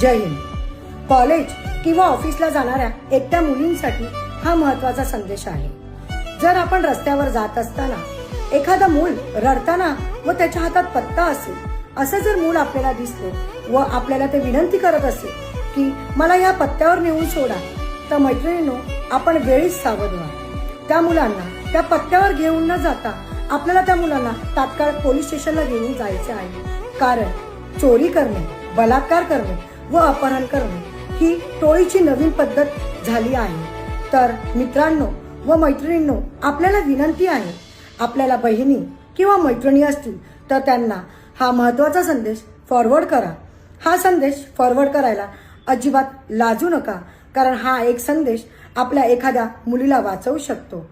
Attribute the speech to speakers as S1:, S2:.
S1: जय Hind. College किंवा ऑफिसला जाणाऱ्या एकट्या मुलींसाठी हा महत्त्वाचा संदेश आहे. जर आपण रस्त्यावर जात असताना एखादा मूल रडताना व त्याच्या हातात पत्ता असेल असं जर मूल आपल्याला दिसले व आपल्याला ते विनंती करत असेल की मला या पत्त्यावर नेऊन सोडा, तर मैत्रिणींनो, आपण वेळीच सावध व्हा. त्या मुलांना त्या पत्त्यावर घेऊन न जाता आपल्याला त्या मुलांना तात्काळ पोलीस स्टेशनला घेऊन जायचे आहे. कारण चोरी करणे, बलात्कार करणे व अपहरण करणे ही टोळीची नवीन पद्धत झाली आहे. तर मित्रांनो व मैत्रिणींनो, आपल्याला विनंती आहे, आपल्याला बहिणी किंवा मैत्रिणी असतील तर त्यांना हा महत्त्वाचा संदेश फॉरवर्ड करा. हा संदेश फॉरवर्ड करायला अजिबात लाजू नका, कारण हा एक संदेश आपल्या एखाद्या मुलीला वाचवू शकतो.